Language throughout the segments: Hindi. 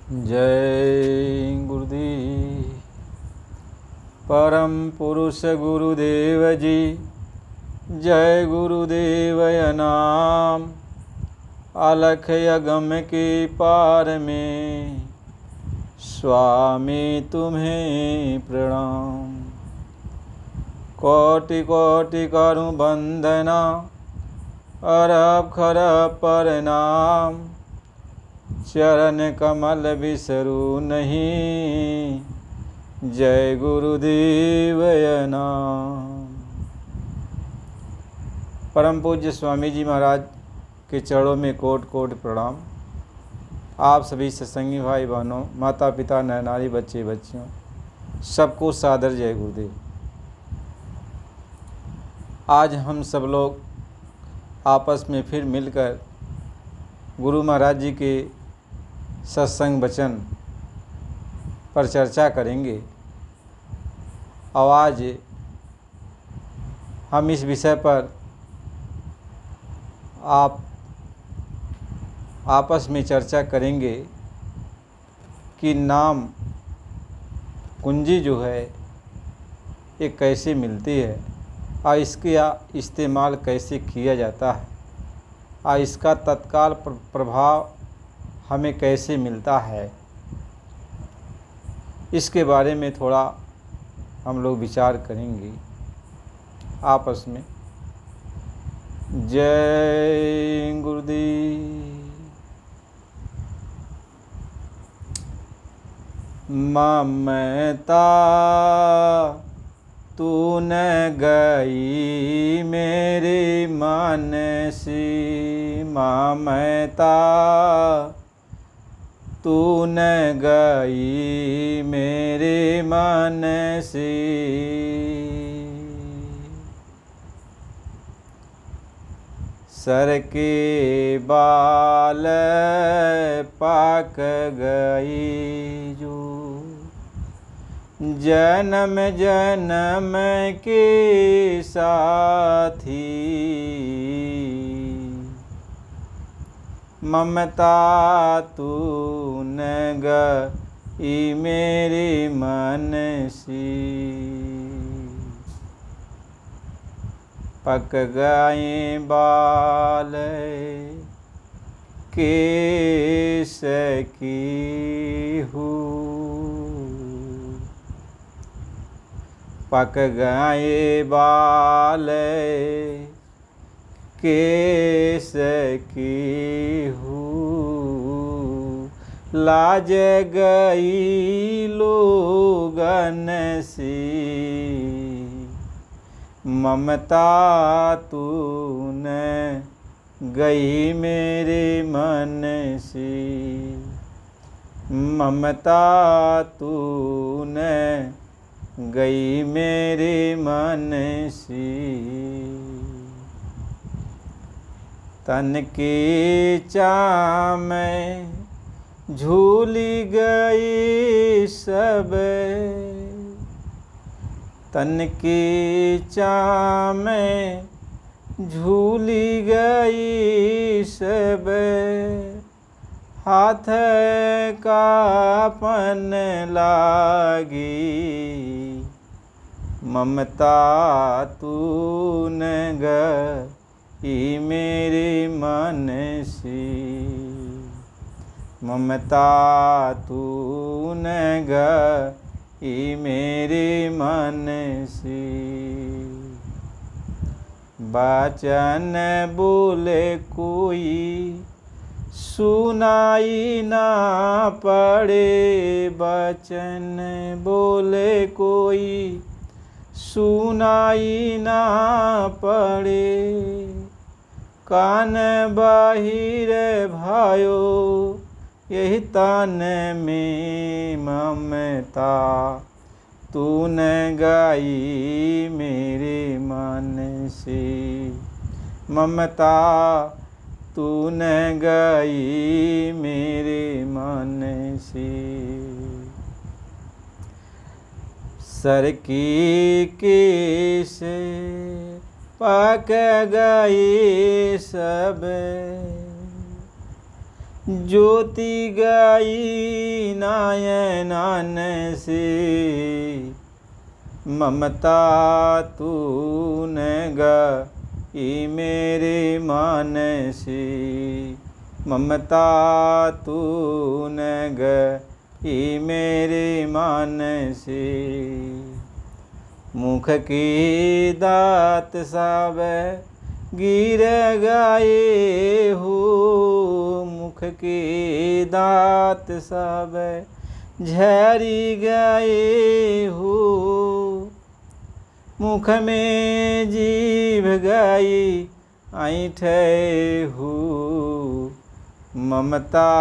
जय गुरुदेव। परम पुरुष गुरुदेव जी, जय गुरुदेवय नाम। अलख अगम के पार में स्वामी तुम्हें प्रणाम। कोटि कोटि करूं वंदना, अरब खरब प्रणाम। चरण कमल बिसरू नहीं, जय गुरुदेवय नाम। परम पूज्य स्वामी जी महाराज के चरणों में कोट कोट प्रणाम। आप सभी सत्संगी भाई बहनों, माता पिता, नर नारी, बच्चे बच्चियों, सबको सादर जय गुरुदेव। आज हम सब लोग आपस में फिर मिलकर गुरु महाराज जी के सत्संग वचन पर चर्चा करेंगे। और आज हम इस विषय पर आपस में चर्चा करेंगे कि नाम कुंजी जो है ये कैसे मिलती है और इसका इस्तेमाल कैसे किया जाता है और इसका तत्काल प्रभाव हमें कैसे मिलता है, इसके बारे में थोड़ा हम लोग विचार करेंगे आपस में। जय गुरुदेव। ममता तूने गई मेरे मन से, ममता तूने गई मेरे मन से। सर के बाल पाक गई जो, जन्म जन्म के साथी। ममता तूने गई मेरे मन से। पक गए बाल केस की हूँ, पक गए बाल केस की हूँ। लाज गई लोगन से, ममता तूने गई मेरे मन से। ममता तूने गई मेरे मन से। तन के चाम झूली गई सब, तन की चाम झूली गई सब। हाथ का पन लागी, ममता तूने गई मेरे मन से। ममता तूने गई मेरे मन से। वचन बोले कोई सुनाई ना पड़े, वचन बोले कोई सुनाई ना पड़े। कान बाहिर भायो यही तान में, ममता तूने गाई मेरे मन से। ममता तूने गाई मेरे मन से। सर की केस पक गई सब, ज्योति गई नयनन से, ममता तूने गई मेरे मन से, ममता तूने गई मेरे मन से। मुख की दात सब गिर गए हो, मुख की दात सब झरी गए हो, मुख में जीभ गई ऐंठे हो, ममता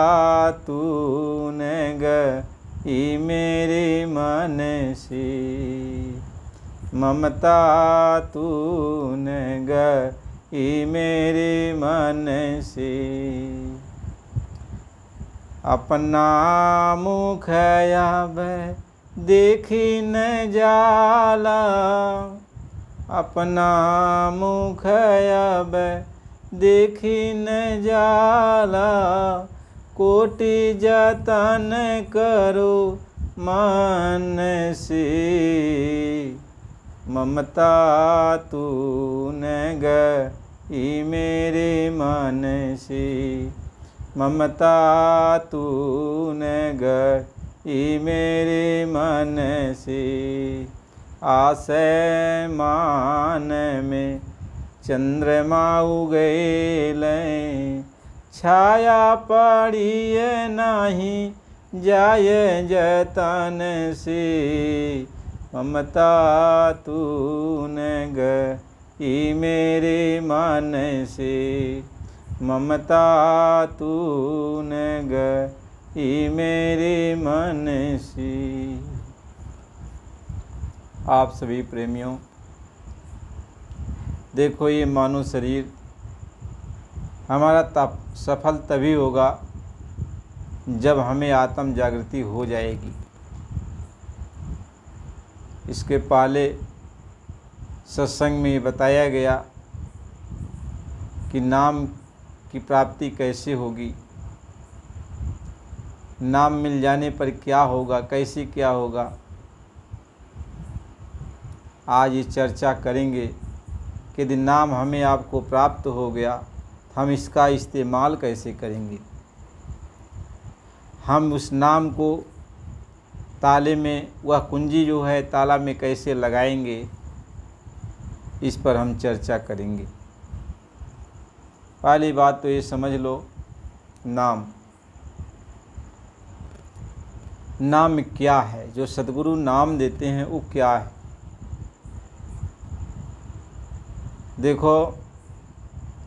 तूने गई मेरे मन से, ममता तूने गई मेरे मन से। अपना मुख अब देखी न जाला, अपना मुख अब देखी न जाला, कोटि जतन करो मन से, ममता तूने गई मेरे मन से, ममता तूने गई मेरे मन से। आसमान में चंद्रमा उगेले, छाया पड़ी नहीं जाय जतन से, ममता तूने गई मेरे मन से, ममता तूने गई मेरे मन से। आप सभी प्रेमियों, देखो ये मानव शरीर हमारा सफल तभी होगा जब हमें आत्म जागृति हो जाएगी। इसके पहले सत्संग में बताया गया कि नाम की प्राप्ति कैसे होगी, नाम मिल जाने पर क्या होगा, कैसे क्या होगा। आज ये चर्चा करेंगे कि यदि नाम हमें आपको प्राप्त हो गया, हम इसका इस्तेमाल कैसे करेंगे, हम उस नाम को ताले में, वह कुंजी जो है ताला में कैसे लगाएंगे, इस पर हम चर्चा करेंगे। पहली बात तो ये समझ लो, नाम क्या है, जो सद्गुरु नाम देते हैं वो क्या है। देखो,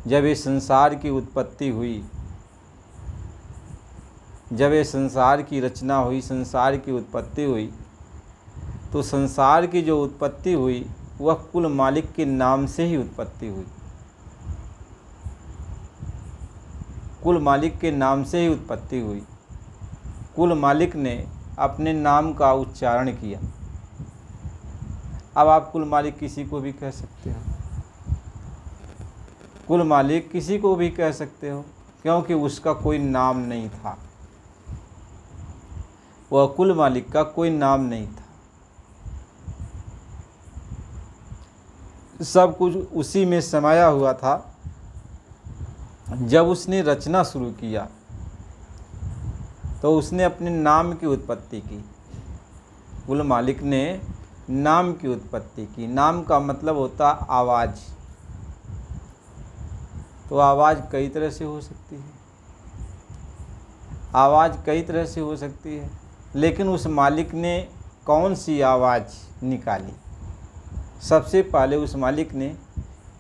जब ये संसार की उत्पत्ति हुई, जब ये संसार की रचना हुई, संसार की उत्पत्ति हुई, तो संसार की जो उत्पत्ति हुई वह कुल मालिक के नाम से ही उत्पत्ति हुई, कुल मालिक के नाम से ही उत्पत्ति हुई। कुल मालिक ने अपने नाम का उच्चारण किया। अब आप कुल मालिक किसी को भी कह सकते हो, कुल मालिक किसी को भी कह सकते हो, क्योंकि उसका कोई नाम नहीं था, वह कुल मालिक का कोई नाम नहीं था। सब कुछ उसी में समाया हुआ था। जब उसने रचना शुरू किया तो उसने अपने नाम की उत्पत्ति की। कुल मालिक ने नाम की उत्पत्ति की। नाम का मतलब होता आवाज़। तो आवाज़ कई तरह से हो सकती है, आवाज़ कई तरह से हो सकती है, लेकिन उस मालिक ने कौन सी आवाज़ निकाली? सबसे पहले उस मालिक ने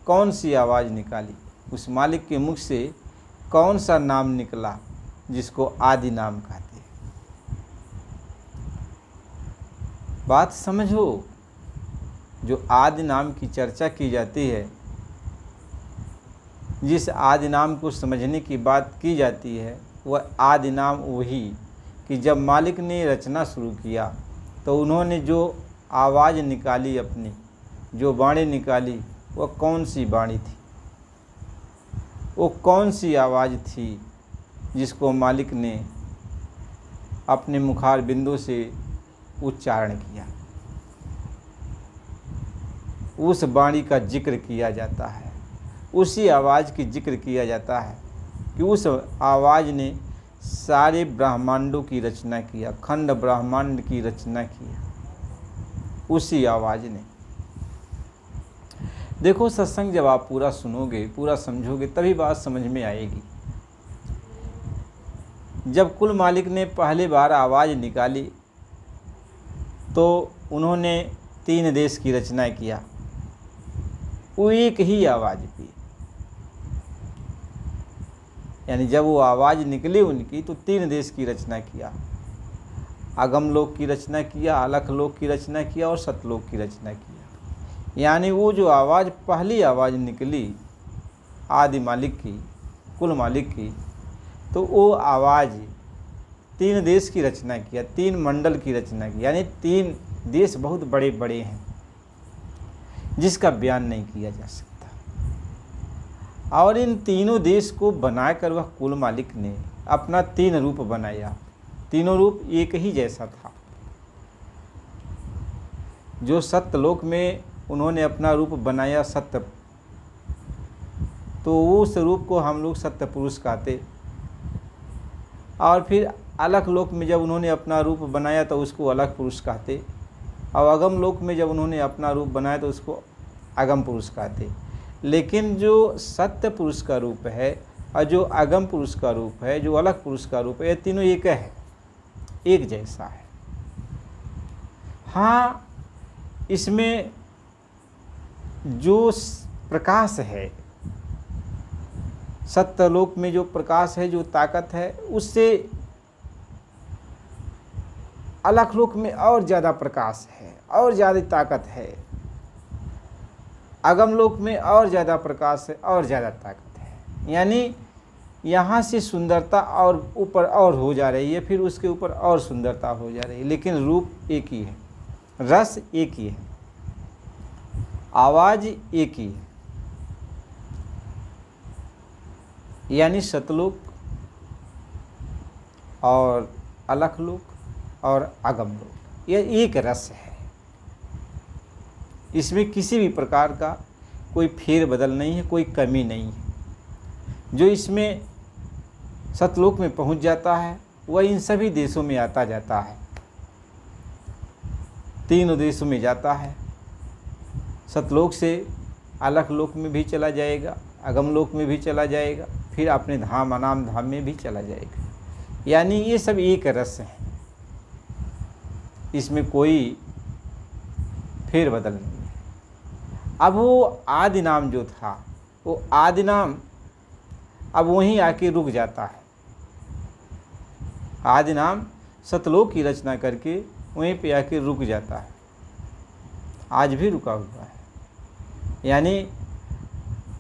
कौन सी आवाज़ निकाली? उस मालिक के मुख से कौन सा नाम निकला जिसको आदि नाम कहते हैं? बात समझो। जो आदि नाम की चर्चा की जाती है, जिस आदि नाम को समझने की बात की जाती है, वह आदि नाम वही कि जब मालिक ने रचना शुरू किया तो उन्होंने जो आवाज़ निकाली, अपनी जो वाणी निकाली, वह कौन सी वाणी थी, वो कौन सी आवाज़ थी जिसको मालिक ने अपने मुखार बिंदु से उच्चारण किया, उस वाणी का जिक्र किया जाता है, उसी आवाज़ की जिक्र किया जाता है कि उस आवाज़ ने सारे ब्रह्मांडों की रचना किया, खंड ब्रह्मांड की रचना किया उसी आवाज़ ने। देखो, सत्संग जब आप पूरा सुनोगे, पूरा समझोगे, तभी बात समझ में आएगी। जब कुल मालिक ने पहली बार आवाज़ निकाली तो उन्होंने 3 देश की रचना किया, वो एक ही आवाज़ पे। यानी जब वो आवाज़ निकली उनकी तो 3 देश की रचना किया, अगम लोक की रचना किया, अलख लोक की रचना किया और सतलोक की रचना किया। यानी वो जो आवाज़, पहली आवाज़ निकली आदि मालिक की, कुल मालिक की, तो वो आवाज़ 3 देश की रचना किया, 3 मंडल की रचना की। यानी 3 देश बहुत बड़े बड़े हैं जिसका बयान नहीं किया जा सकता। और इन तीनों देश को बनाकर वह कुल मालिक ने अपना 3 रूप बनाया। तीनों रूप एक ही जैसा था। जो सत्यलोक में उन्होंने अपना रूप बनाया सत्य, तो उस रूप को हम लोग सत्य पुरुष कहते। और फिर अलख लोक में जब उन्होंने अपना रूप बनाया तो उसको अलख पुरुष कहते। और अगम लोक में जब उन्होंने अपना रूप बनाया तो उसको अगम पुरुष कहते। लेकिन जो सत्य पुरुष का रूप है और जो अगम पुरुष का रूप है, जो अलख पुरुष का रूप है, ये तीनों एक है, एक जैसा है। हाँ, इसमें जो प्रकाश है, सत्यलोक में जो प्रकाश है, जो ताकत है, उससे अलख लोक में और ज़्यादा प्रकाश है, और ज़्यादा ताकत है। अगम लोक में और ज़्यादा प्रकाश है, और ज़्यादा ताकत है। यानी यहाँ से सुंदरता और ऊपर और हो जा रही है, फिर उसके ऊपर और सुंदरता हो जा रही है, लेकिन रूप एक ही है, रस एक ही है, आवाज़ एक ही है। यानी सतलोक और अलख लोक और अगम लोक, यह एक रस है। इसमें किसी भी प्रकार का कोई फेर बदल नहीं है, कोई कमी नहीं है। जो इसमें सतलोक में पहुंच जाता है वह इन सभी देशों में आता जाता है, 3 देशों में जाता है। सतलोक से अलख लोक में भी चला जाएगा, अगम लोक में भी चला जाएगा, फिर अपने धाम अनाम धाम में भी चला जाएगा। यानी ये सब एक रस है, इसमें कोई फेर बदल नहीं है। अब वो आदि नाम जो था, वो आदि नाम अब वहीं आके रुक जाता है। आदि नाम सतलोक की रचना करके वहीं पे आके रुक जाता है, आज भी रुका हुआ है। यानी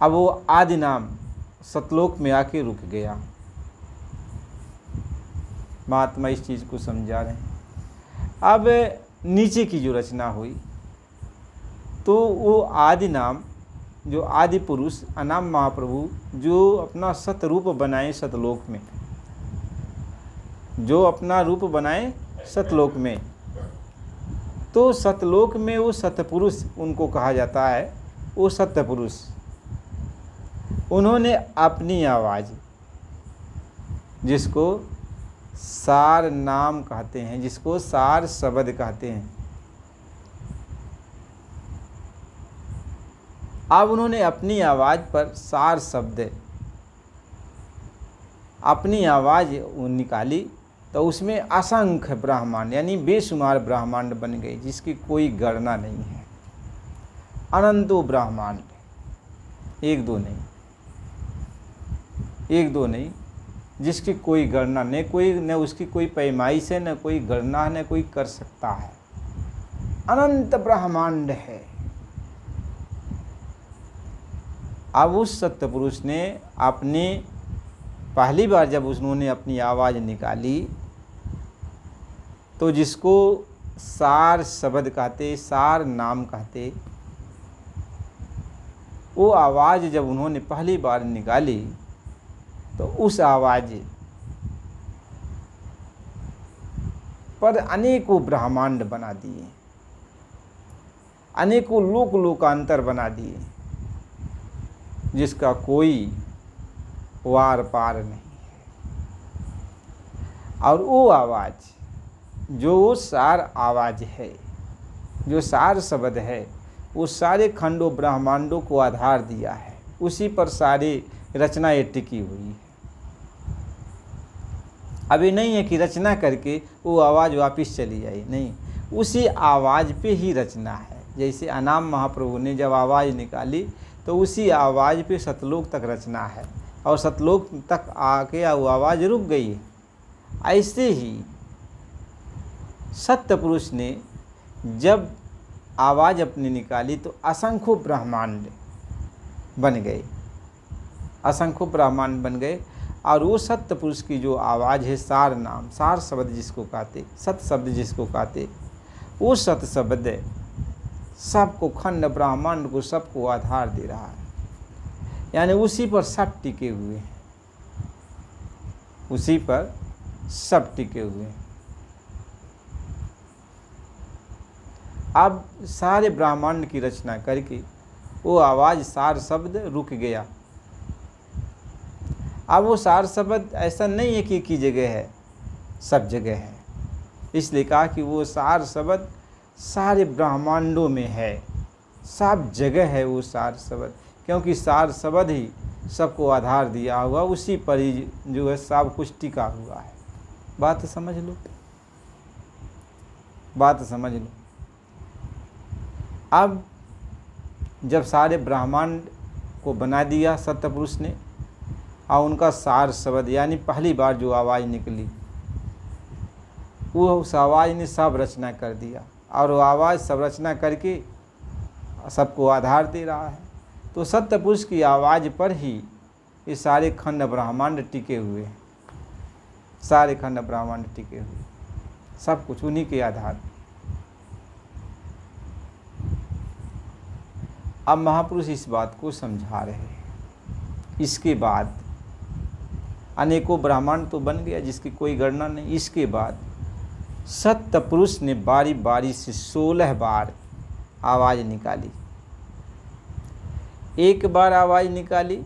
अब वो आदि नाम सतलोक में आके रुक गया। महात्मा इस चीज़ को समझा रहे हैं। अब नीचे की जो रचना हुई तो वो आदि नाम, जो आदि पुरुष अनाम महाप्रभु, जो अपना सतरूप बनाए सतलोक में, जो अपना रूप बनाए सतलोक में, तो सतलोक में वो सतपुरुष उनको कहा जाता है। वो सत्यपुरुष, उन्होंने अपनी आवाज़, जिसको सार नाम कहते हैं, जिसको सार शब्द कहते हैं, अब उन्होंने अपनी आवाज़ पर सार शब्द, अपनी आवाज़ निकाली तो उसमें असंख्य ब्रह्मांड, यानी बेशुमार ब्रह्मांड बन गए, जिसकी कोई गणना नहीं है। अनंतों ब्रह्मांड, एक दो नहीं, एक दो नहीं, जिसकी कोई गणना नहीं, कोई न उसकी कोई पैमाइश है, न कोई गणना है, न कोई कर सकता है। अनंत ब्रह्मांड है। अब उस सत्यपुरुष ने अपने पहली बार जब उन्होंने अपनी आवाज़ निकाली तो जिसको सार शब्द कहते, सार नाम कहते, वो आवाज़ जब उन्होंने पहली बार निकाली तो उस आवाज़ पर अनेकों ब्रह्मांड बना दिए, अनेकों लोक लोकांतर बना दिए, जिसका कोई वार पार नहीं है। और वो आवाज़ जो सार आवाज़ है, जो सार शब्द है, वो सारे खंडों ब्रह्मांडों को आधार दिया है, उसी पर सारी रचनाएं टिकी हुई है। अभी नहीं है कि रचना करके वो आवाज़ वापस चली आई, नहीं, उसी आवाज़ पे ही रचना है। जैसे अनाम महाप्रभु ने जब आवाज़ निकाली तो उसी आवाज़ पे सतलोक तक रचना है, और सतलोक तक आके वो आवाज़ रुक गई है। ऐसे ही सत्य पुरुष ने जब आवाज़ अपनी निकाली तो असंख्यों ब्रह्मांड बन गए, असंख्यों ब्रह्मांड बन गए। और वो सत्य पुरुष की जो आवाज़ है, सार नाम, सार शब्द जिसको कहते, सत शब्द जिसको कहते, वो सत शब्द सबको, खंड ब्रह्मांड को, सबको आधार दे रहा है। यानी उसी पर सब टिके हुए हैं, उसी पर सब टिके हुए हैं। अब सारे ब्रह्मांड की रचना करके वो आवाज़ सार शब्द रुक गया। अब वो सार शब्द ऐसा नहीं है कि एक ही जगह है, सब जगह है। इसलिए कहा कि वो सार शब्द सारे ब्रह्मांडों में है, सब जगह है वो सार शब्द, क्योंकि सार शब्द ही सबको आधार दिया हुआ, उसी पर ही जो है सब कुछ टिका हुआ है। बात समझ लो, बात समझ लो। अब जब सारे ब्रह्मांड को बना दिया सत्य पुरुष ने, और उनका सार शब्द यानी पहली बार जो आवाज़ निकली, वो उस आवाज़ ने सब रचना कर दिया, और वो आवाज़ सब रचना करके सबको आधार दे रहा है। तो सत्य पुरुष की आवाज़ पर ही ये सारे खंड ब्रह्मांड टिके हुए हैं, सारे खंड ब्रह्मांड टिके हुए, सब कुछ उन्हीं के आधार। अब महापुरुष इस बात को समझा रहे हैं। इसके बाद अनेकों ब्रह्मांड तो बन गया जिसकी कोई गणना नहीं। इसके बाद सत्य पुरुष ने बारी बारी से 16 बार आवाज़ निकाली। एक बार आवाज़ निकाली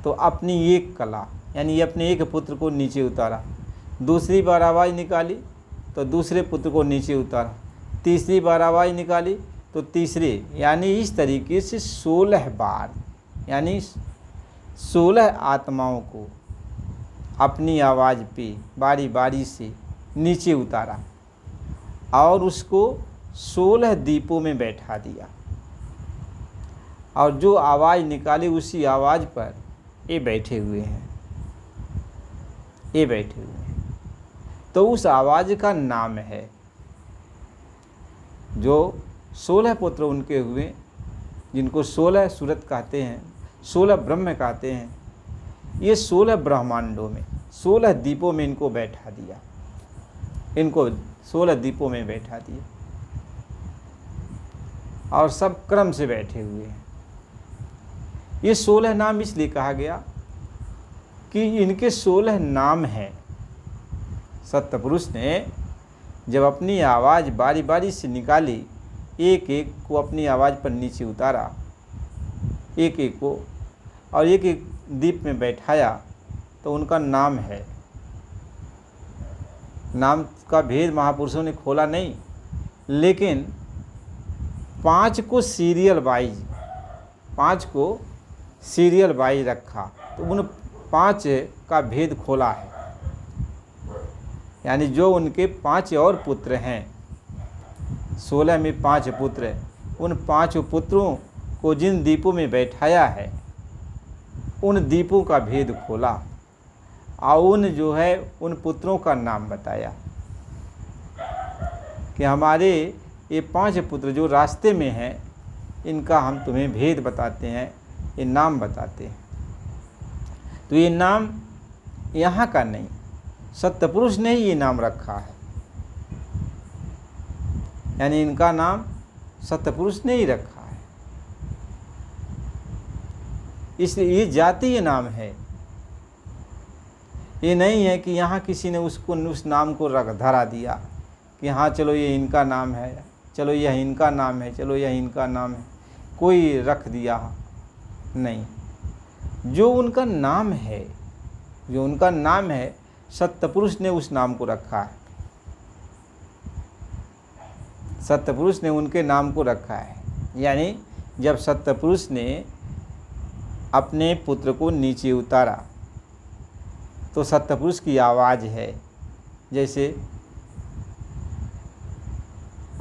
तो अपनी एक कला यानी अपने एक पुत्र को नीचे उतारा। दूसरी बार आवाज़ निकाली तो दूसरे पुत्र को नीचे उतारा। तीसरी बार आवाज़ निकाली तो तीसरे, यानी इस तरीके से 16 बार, यानी 16 आत्माओं को अपनी आवाज़ पे बारी बारी से नीचे उतारा और उसको 16 दीपों में बैठा दिया। और जो आवाज़ निकाली उसी आवाज़ पर ये बैठे हुए हैं, ये बैठे हुए हैं। तो उस आवाज़ का नाम है, जो 16 पुत्र उनके हुए, जिनको 16 सूरत कहते हैं, 16 ब्रह्म कहते हैं। ये 16 ब्रह्मांडों में 16 दीपों में इनको बैठा दिया, इनको 16 दीपों में बैठा दिया, और सब क्रम से बैठे हुए हैं। ये 16 नाम इसलिए कहा गया कि इनके 16 नाम हैं। सत्य पुरुष ने जब अपनी आवाज़ बारी बारी से निकाली, एक एक को अपनी आवाज़ पर नीचे उतारा, एक एक को, और एक एक दीप में बैठाया, तो उनका नाम है। नाम का भेद महापुरुषों ने खोला नहीं, लेकिन 5 को सीरियल वाइज, 5 को सीरियल वाइज रखा, तो उन 5 का भेद खोला है। यानी जो उनके 5 और पुत्र हैं, 16 में 5 पुत्र, उन 5 पुत्रों को जिन दीपों में बैठाया है, उन दीपों का भेद खोला, और उन जो है उन पुत्रों का नाम बताया कि हमारे ये 5 पुत्र जो रास्ते में हैं, इनका हम तुम्हें भेद बताते हैं, ये नाम बताते हैं। तो ये नाम यहाँ का नहीं, सत्य पुरुष ने ही ये नाम रखा है। यानी इनका नाम सत्य पुरुष ने ही रखा है, इसलिए ये जातीय नाम है। ये नहीं है कि यहाँ किसी ने उसको उस नाम को रख धरा दिया कि हाँ चलो ये इनका नाम है, चलो यह इनका नाम है, चलो यह इनका नाम है, कोई रख दिया नहीं। जो उनका नाम है, जो उनका नाम है, सत्पुरुष ने उस नाम को रखा है, सत्पुरुष ने उनके नाम को रखा है। यानी जब सत्पुरुष ने अपने पुत्र को नीचे उतारा तो सत्पुरुष की आवाज़ है। जैसे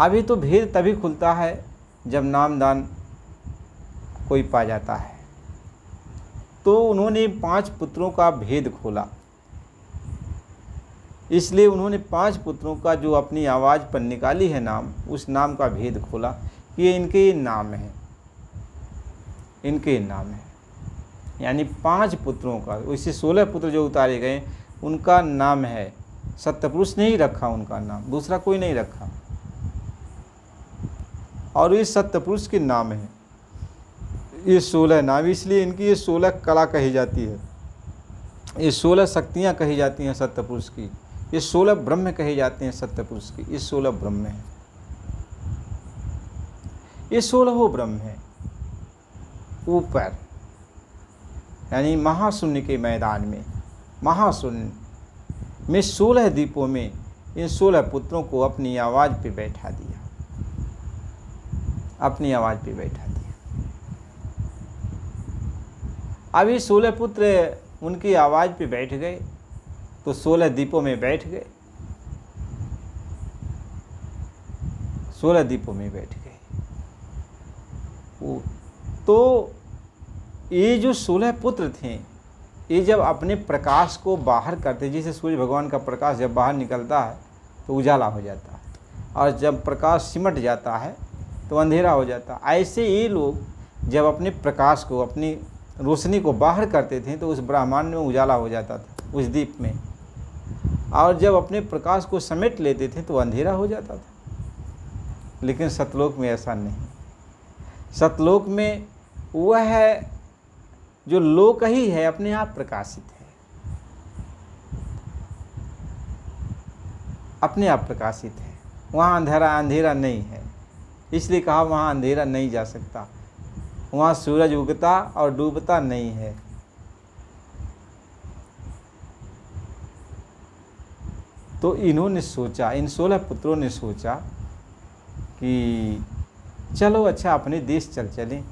अभी तो भेद तभी खुलता है जब नामदान कोई पा जाता है, तो उन्होंने 5 पुत्रों का भेद खोला। इसलिए उन्होंने 5 पुत्रों का जो अपनी आवाज़ पर निकाली है नाम, उस नाम का भेद खोला कि ये इनके नाम है, इनके नाम है। यानी 5 पुत्रों का, वैसे 16 पुत्र जो उतारे गए उनका नाम है, सत्पुरुष ने ही रखा उनका नाम, दूसरा कोई नहीं रखा। और ये सत्पुरुष के नाम है, ये 16 नाम, इसलिए इनकी ये 16 कला कही जाती है, ये 16 शक्तियाँ कही जाती हैं सत्पुरुष की, ये 16 ब्रह्म कहे जाते हैं सत्पुरुष की। ये 16 ब्रह्म है, ये 16 ब्रह्म है। ऊपर यानी महाशून्य के मैदान में, महाशून्य में 16 द्वीपों में इन 16 पुत्रों को अपनी आवाज़ पे बैठा दिया, अपनी आवाज़ पे बैठा दिया। अब ये 16 पुत्र उनकी आवाज़ पे बैठ गए तो 16 द्वीपों में बैठ गए, 16 द्वीपों में बैठ गए। तो ये जो 16 पुत्र थे, ये जब अपने प्रकाश को बाहर करते, जैसे सूर्य भगवान का प्रकाश जब बाहर निकलता है तो उजाला हो जाता है, और जब प्रकाश सिमट जाता है तो अंधेरा हो जाता है। ऐसे ये लोग जब अपने प्रकाश को, अपनी रोशनी को बाहर करते थे तो उस ब्रह्मांड में उजाला हो जाता था, उस दीप में। और जब अपने प्रकाश को समेट लेते थे तो अंधेरा हो जाता था। लेकिन सतलोक में ऐसा नहीं। सतलोक में वह है जो लोक ही है, अपने आप प्रकाशित है, अपने आप प्रकाशित है। वहाँ अंधेरा नहीं है, इसलिए कहा वहाँ अंधेरा नहीं जा सकता। वहाँ सूरज उगता और डूबता नहीं है। तो इन्होंने सोचा, इन 16 पुत्रों ने सोचा कि चलो अच्छा अपने देश चलें,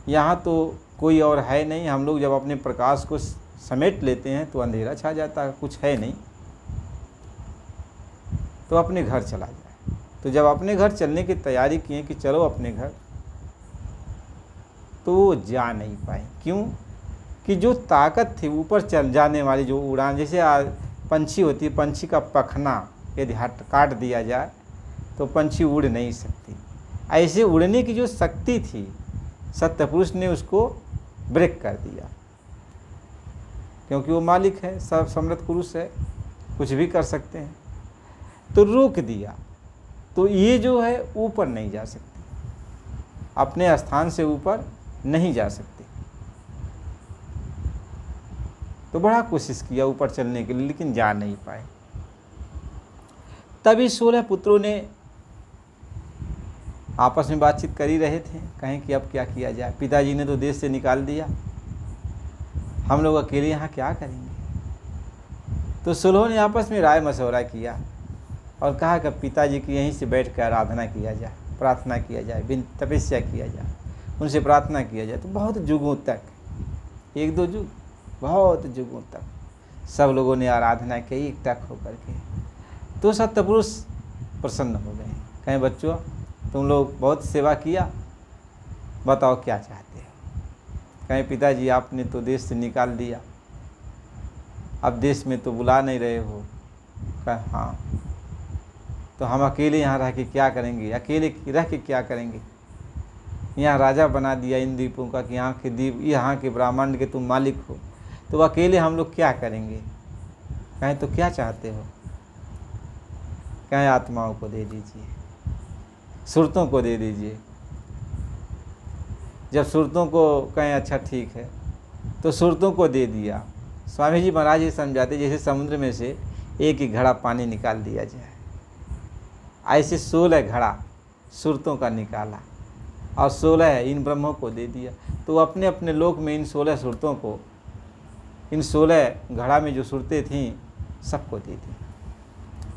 यहाँ तो कोई और है नहीं, हम लोग जब अपने प्रकाश को समेट लेते हैं तो अंधेरा छा जाता है, कुछ है नहीं, तो अपने घर चला जाए। तो जब अपने घर चलने की तैयारी किए कि चलो अपने घर, तो वो जा नहीं पाए। क्यों? कि जो ताकत थी ऊपर चल जाने वाली, जो उड़ान, जैसे पंछी होती है, पंछी का पखना यदि काट दिया जाए तो पंछी उड़ नहीं सकती, ऐसे उड़ने की जो शक्ति थी सत्पुरुष ने उसको ब्रेक कर दिया। क्योंकि वो मालिक है, सब समर्थ पुरुष है, कुछ भी कर सकते हैं, तो रोक दिया। तो ये जो है ऊपर नहीं जा सकती, अपने स्थान से ऊपर नहीं जा सकते। तो बड़ा कोशिश किया ऊपर चलने के लिए, लेकिन जा नहीं पाए। तभी 16 पुत्रों ने आपस में बातचीत कर ही रहे थे, कहें कि अब क्या किया जाए, पिताजी ने तो देश से निकाल दिया, हम लोग अकेले यहाँ क्या करेंगे। तो 16 ने आपस में राय मशवरा किया और कहा कि पिताजी की यहीं से बैठ कर आराधना किया जाए, प्रार्थना किया जाए, तपस्या किया जाए, उनसे प्रार्थना किया जाए। तो बहुत जुगों तक, 1-2 जुग, बहुत जुगों तक सब लोगों ने आराधना की एकटक होकर के। तो सत्पुरुष प्रसन्न हो गए, कहें बच्चों तुम लोग बहुत सेवा किया, बताओ क्या चाहते हो। कहें पिताजी आपने तो देश से निकाल दिया, अब देश में तो बुला नहीं रहे हो। कहें हाँ, तो हम अकेले यहाँ रह के क्या करेंगे, अकेले रह के क्या करेंगे। यहाँ राजा बना दिया इन द्वीपों का कि यहाँ के द्वीप, यहाँ के ब्रह्मांड के तुम मालिक हो, तो अकेले हम लोग क्या करेंगे। कहें तो क्या चाहते हो। कहें आत्माओं को दे दीजिए, सुरतों को दे दीजिए। जब सुरतों को कहें अच्छा ठीक है, तो सुरतों को दे दिया। स्वामी जी महाराज ये समझाते जैसे समुद्र में से एक ही घड़ा पानी निकाल दिया जाए, ऐसे 16 घड़ा सुरतों का निकाला और 16 इन ब्रह्मों को दे दिया। तो अपने अपने लोक में इन 16 सुरतों को, इन 16 घड़ा में जो सुरतें थीं सबको दे दी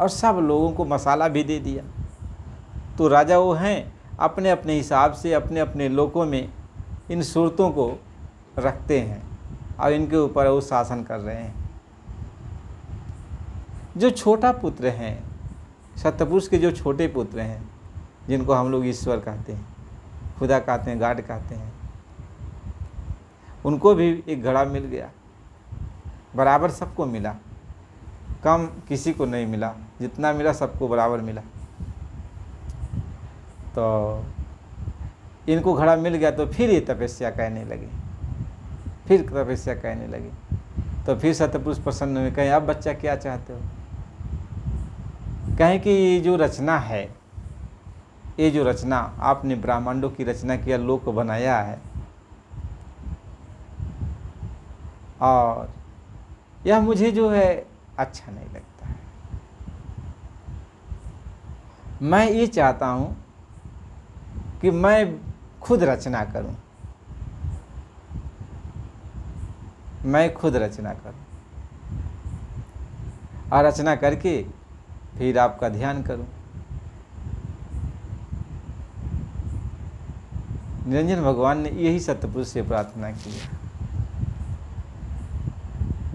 और सब लोगों को मसाला भी दे दिया। तो राजा वो हैं अपने अपने हिसाब से अपने अपने लोकों में इन सुरतों को रखते हैं और इनके ऊपर वो शासन कर रहे हैं। जो छोटा पुत्र हैं, सत्यपुरुष के जो छोटे पुत्र हैं, जिनको हम लोग ईश्वर कहते हैं, खुदा कहते हैं, गाड कहते हैं, उनको भी एक घड़ा मिल गया। बराबर सबको मिला, कम किसी को नहीं मिला, जितना मिला सबको बराबर मिला। तो इनको घड़ा मिल गया तो फिर ये तपस्या करने लगे, तो फिर सत्यपुरुष प्रसन्न हुए, कहें अब बच्चा क्या चाहते हो? कहें कि ये जो रचना है, ये जो रचना आपने ब्रह्मांडों की रचना किया, लोक को बनाया है, और यह मुझे जो है अच्छा नहीं लगता है। मैं ये चाहता हूँ कि मैं खुद रचना करूं, और रचना करके फिर आपका ध्यान करूं। निरंजन भगवान ने यही सत्यपुरुष से प्रार्थना की।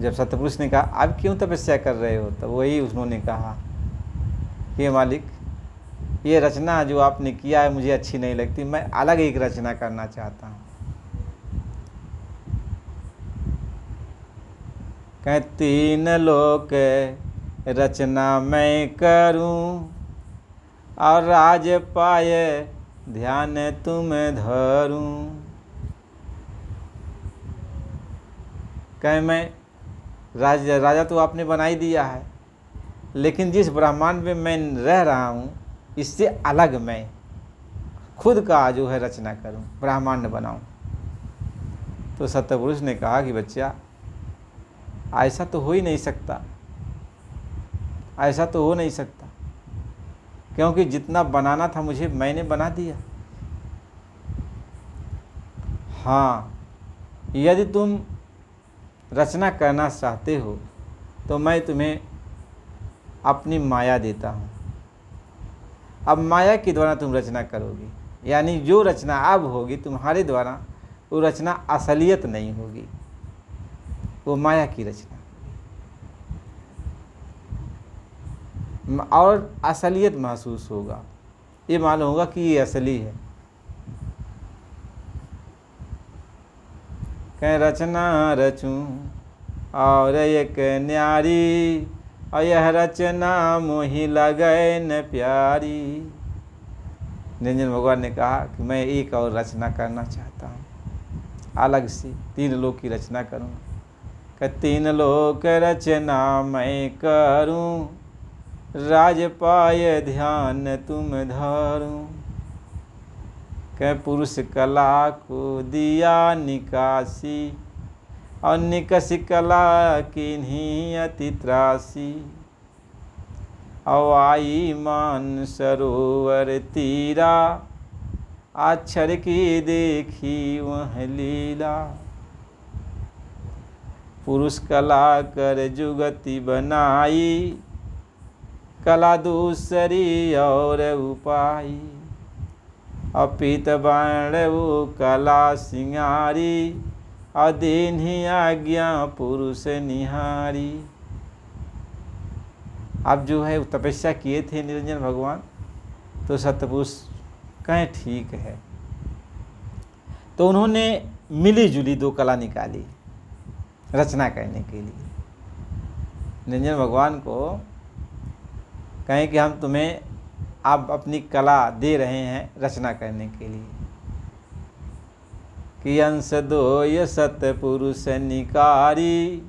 जब सत्यपुरुष ने कहा आप क्यों तपस्या कर रहे हो, तो वही उन्होंने कहा कि मालिक, ये रचना जो आपने किया है मुझे अच्छी नहीं लगती, मैं अलग एक रचना करना चाहता हूँ। कहें 3 लोक रचना मैं करूं और राज पाए ध्यान तुम धरूं। कहें मैं राजा तो आपने बना ही दिया है, लेकिन जिस ब्रह्मांड में मैं रह रहा हूँ इससे अलग मैं खुद का जो है रचना करूं, ब्रह्मांड बनाऊं। तो सत्यपुरुष ने कहा कि बच्चा ऐसा तो हो ही नहीं सकता, ऐसा तो हो नहीं सकता, क्योंकि जितना बनाना था मुझे मैंने बना दिया। हाँ, यदि तुम रचना करना चाहते हो तो मैं तुम्हें अपनी माया देता हूँ। अब माया के द्वारा तुम रचना करोगी, यानी जो रचना अब होगी तुम्हारे द्वारा, वो रचना असलियत नहीं होगी, वो माया की रचना, और असलियत महसूस होगा, ये मालूम होगा कि ये असली है। कहीं रचना रचूं और एक न्यारी, और यह रचना मोहि लगे न प्यारी। निरंजन भगवान ने कहा कि मैं एक और रचना करना चाहता हूँ, अलग सी 3 लोक की रचना करूँगा। कि 3 लोक रचना मैं करूँ, राज पाए ध्यान तुम धरूँ। कि पुरुष कला को दिया निकासी, और निकस कला किन्हीं अति त्रासी। अवाई मान सरोवर तीरा, अक्षर की देखी वह लीला। पुरुष कला कर जुगति बनाई, कला दूसरी और उपाई। अपीत बाण वो कला सिंगारी, अदीन्ही आज्ञा पुरुष निहारी। अब जो है तपस्या किए थे निरंजन भगवान, तो सत्यपुरुष कहें ठीक है। तो उन्होंने मिली जुली 2 कला निकाली रचना करने के लिए। निरंजन भगवान को कहें कि हम तुम्हें आप अपनी कला दे रहे हैं रचना करने के लिए। कि अंश 2 सतपुरुष निकारी,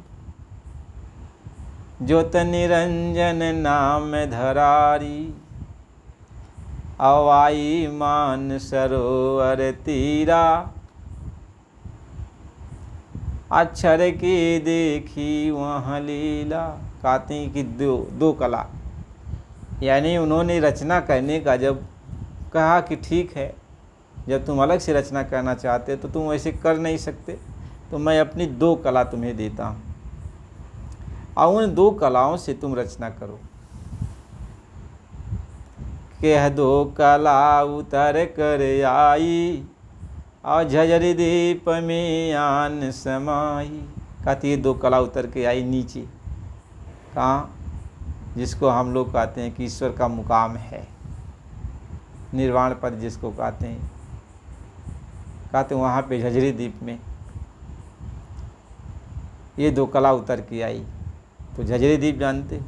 ज्योत निरंजन नाम धरारी। अवाई मान सरोवर तीरा, अक्षर की देखी वहाँ लीला। कहते हैं कि दो कला, यानी उन्होंने रचना करने का जब कहा कि ठीक है, जब तुम अलग से रचना करना चाहते तो तुम वैसे कर नहीं सकते, तो मैं अपनी 2 कला तुम्हें देता हूँ और उन 2 कलाओं से तुम रचना करो। कह 2 कला उतर कर आई और झजरी दीप में आन समाई। कहती है 2 कला उतर के आई नीचे, कहाँ, जिसको हम लोग कहते हैं कि ईश्वर का मुकाम है, निर्वाण पद जिसको कहते हैं वहाँ पे झजरी दीप में ये 2 कला उतर के आई। तो झजरी दीप जानते हो,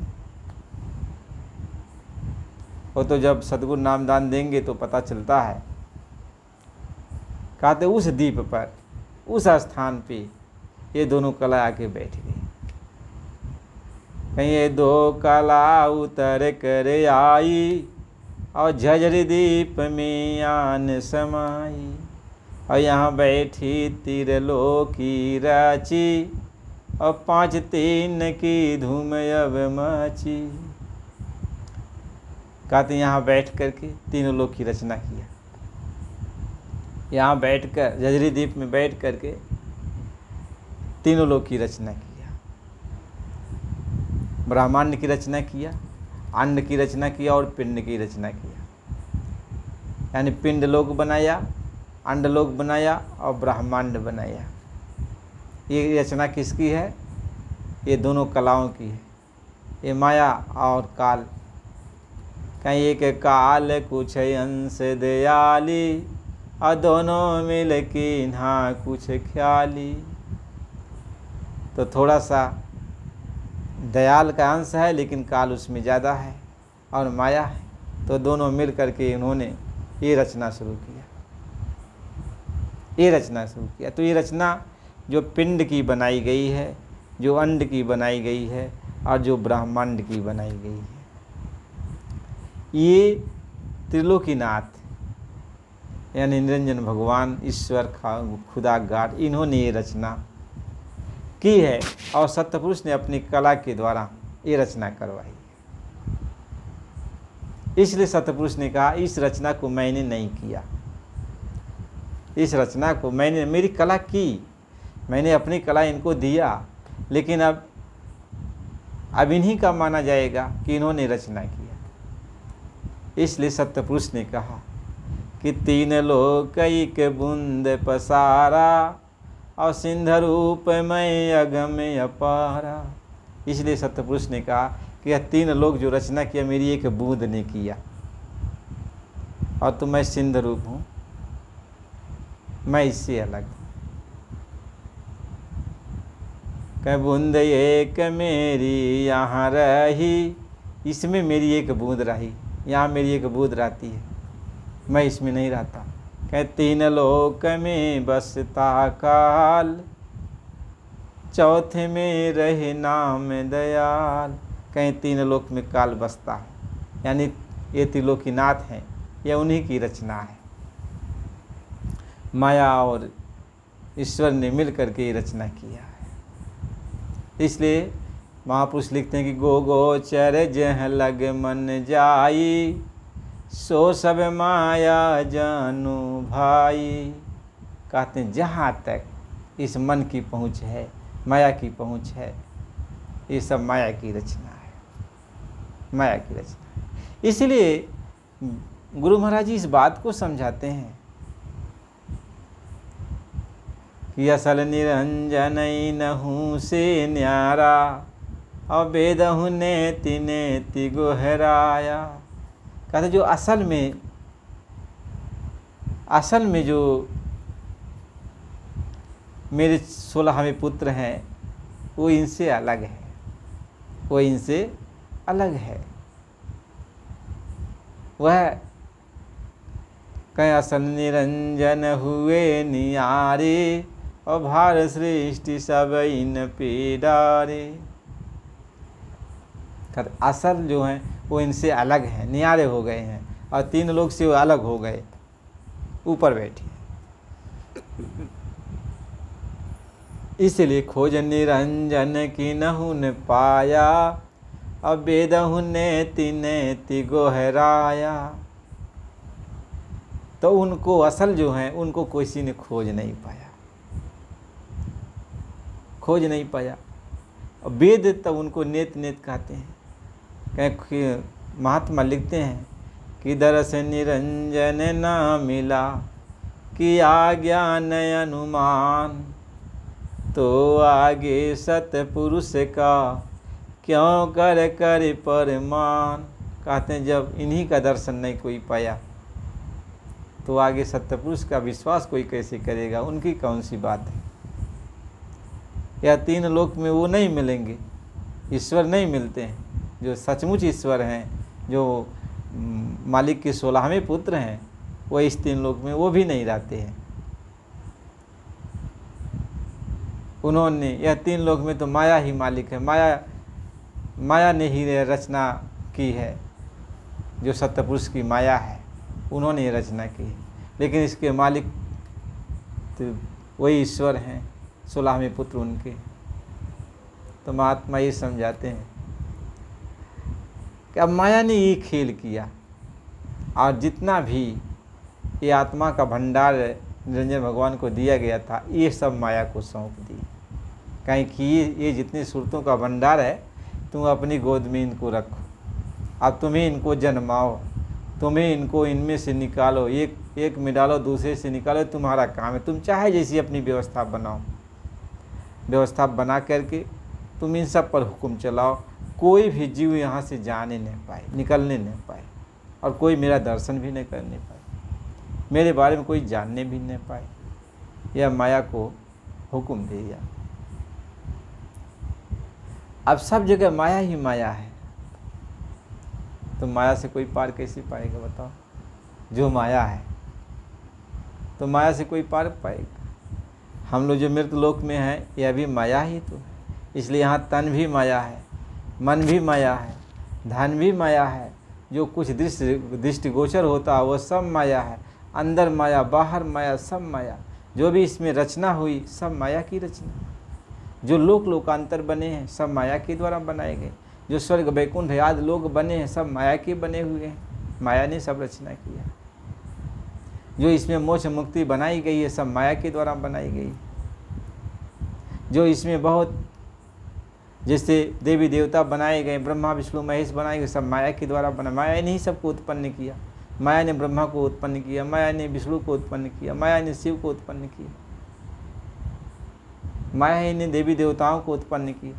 वो तो जब सद्गुरु नामदान देंगे तो पता चलता है। कहते उस दीप पर, उस स्थान पे ये दोनों कला आके बैठ गई। कहीं ये 2 कला उतर कर आई और झजरी दीप में आन समाई। और यहाँ बैठी त्रिलोकी राची और 5 तीन की धूम अब मची। कहते यहाँ बैठ करके तीनों लोक की रचना किया। यहाँ बैठकर झजरी दीप में बैठ करके तीनों लोक की रचना किया। ब्रह्मांड की रचना किया, अंड की रचना किया और पिंड की रचना किया। यानी पिंड लोक बनाया, अंड लोक बनाया और ब्रह्मांड बनाया। ये रचना किसकी है? ये दोनों कलाओं की है, ये माया और काल। कहीं एक काल कुछ अंश दयाली और दोनों मिल के ना कुछ ख्याली। तो थोड़ा सा दयाल का अंश है लेकिन काल उसमें ज़्यादा है और माया है, तो दोनों मिल करके इन्होंने ये रचना शुरू किया, ये रचना शुरू किया। तो ये रचना जो पिंड की बनाई गई है, जो अंड की बनाई गई है और जो ब्रह्मांड की बनाई गई है, ये त्रिलोकीनाथ यानी निरंजन भगवान, ईश्वर, खुदा, गाड, इन्होंने ये रचना की है और सत्यपुरुष ने अपनी कला के द्वारा ये रचना करवाई। इसलिए सत्यपुरुष ने कहा इस रचना को मैंने नहीं किया, इस रचना को मैंने, मेरी कला की, मैंने अपनी कला इनको दिया, लेकिन अब इन्हीं का माना जाएगा कि इन्होंने रचना किया। इसलिए सत्यपुरुष ने कहा कि 3 लोक एक बूंद पसारा और सिंध रूप में अगम अपारा। इसलिए सत्यपुरुष ने कहा कि यह 3 लोग जो रचना किया मेरी एक बूंद ने किया, और तो मैं सिंध रूप हूँ, मैं इससे अलग हूँ। कह बूंद एक मेरी यहाँ रही, इसमें मेरी एक बूंद रही, यहाँ मेरी एक बूंद रहती है, मैं इसमें नहीं रहता। कह 3 लोक में बसता काल, चौथे में रहे नाम दयाल। कहीं 3 लोक में काल बसता है, यानी ये त्रिलोकीनाथ हैं, ये उन्हीं की रचना है। माया और ईश्वर ने मिल करके ये रचना किया है। इसलिए महापुरुष लिखते हैं कि गो गोचर जह लग मन जाई, सो सब माया जानू भाई। कहते हैं जहाँ तक इस मन की पहुँच है, माया की पहुँच है, ये सब माया की रचना है, माया की रचना है। इसलिए गुरु महाराज जी इस बात को समझाते हैं कि असल निरंजन नहूँ से न्यारा, और बेदहु नेति नेति गोहराया। कहते जो असल में जो मेरे 16वें पुत्र हैं वो इनसे अलग है, वो इनसे अलग है। वह कहीं असल निरंजन हुए नियारे, और भार सृष्टि सब इन पे डारे। असल जो हैं वो इनसे अलग हैं, नियारे हो गए हैं, और 3 लोग से वो अलग हो गए, ऊपर बैठे। इसलिए खोज निरंजन की नहुन पाया, अब बेदहु नेति नेति गोहराया। तो उनको असल जो है उनको किसी ने खोज नहीं पाया, खोज नहीं पाया। वेद तब उनको नेत नेत कहते हैं। कहीं महात्मा लिखते हैं कि दरस निरंजन न मिला, कि आज्ञान अनुमान, तो आगे सतपुरुष का क्यों कर कर परमान। कहते हैं जब इन्हीं का दर्शन नहीं कोई पाया तो आगे सत्यपुरुष का विश्वास कोई कैसे करेगा, उनकी कौन सी बात है। या तीन लोक में वो नहीं मिलेंगे, ईश्वर नहीं मिलते हैं जो सचमुच ईश्वर हैं, जो मालिक के 16वें पुत्र हैं, वो इस तीन लोक में वो भी नहीं रहते हैं। उन्होंने यह तीन लोक में तो माया ही मालिक है, माया ने ही रचना की है, जो सत्यपुरुष की माया है उन्होंने ये रचना की है। लेकिन इसके मालिक तो वही ईश्वर हैं, 16वें पुत्र उनके। तो महात्मा ये समझाते हैं कि अब माया ने ये खेल किया, और जितना भी ये आत्मा का भंडार निरंजन भगवान को दिया गया था ये सब माया को सौंप दी। कहीं कि ये जितनी सूरतों का भंडार है तुम अपनी गोद में इनको रखो, अब तुम्हें इनको जन्माओ, तुम्हें इनको इनमें से निकालो, एक में डालो दूसरे से निकालो, तुम्हारा काम है। तुम चाहे जैसी अपनी व्यवस्था बनाओ, व्यवस्था बना करके तुम इन सब पर हुक्म चलाओ। कोई भी जीव यहाँ से जाने नहीं पाए, निकलने नहीं पाए, और कोई मेरा दर्शन भी नहीं करने पाए, मेरे बारे में कोई जानने भी नहीं पाए। यह माया को हुक्म दे दिया। अब सब जगह माया ही माया है, तो माया से कोई पार कैसे पाएगा बताओ। जो माया है तो माया से कोई पार पाएगा। हम लोग जो मृत लोक में हैं यह भी माया ही तो है। इसलिए यहाँ तन भी माया है, मन भी माया है, धन भी माया है, जो कुछ दृष्टिगोचर होता है वो सब माया है। अंदर माया, बाहर माया, सब माया। जो भी इसमें रचना हुई सब माया की रचना। जो लोक लोकांतर बने हैं सब माया के द्वारा बनाए गए। जो स्वर्ग वैकुंठ आदि लोग बने हैं सब माया के बने हुए हैं, माया ने सब रचना किया। जो इसमें मोक्ष मुक्ति बनाई गई है सब माया के द्वारा बनाई गई। जो इसमें बहुत जैसे देवी देवता बनाए गए, ब्रह्मा विष्णु महेश बनाए गए, सब माया के द्वारा बना। माया ने ही सबको उत्पन्न किया। माया ने ब्रह्मा को उत्पन्न किया, माया ने विष्णु को उत्पन्न किया, माया ने शिव को उत्पन्न किया, माया ही ने देवी देवताओं को उत्पन्न किया।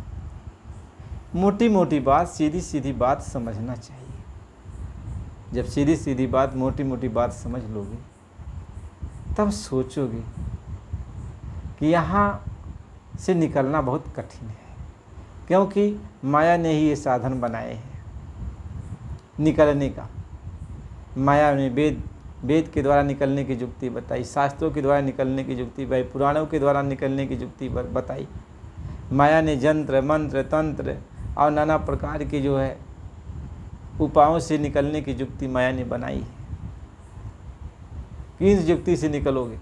मोटी मोटी बात, सीधी सीधी बात समझना चाहिए। जब सीधी सीधी बात, मोटी मोटी बात समझ लोगे तब सोचोगे कि यहाँ से निकलना बहुत कठिन है, क्योंकि माया ने ही ये साधन बनाए हैं निकलने का। माया ने वेद के द्वारा निकलने की युक्ति बताई, शास्त्रों के द्वारा निकलने की युक्ति बताई, पुराणों के द्वारा निकलने की युक्ति बताई। माया ने यंत्र मंत्र तंत्र और नाना प्रकार की जो है उपायों से निकलने की युक्ति माया ने बनाई है। किस युक्ति से निकलोगे,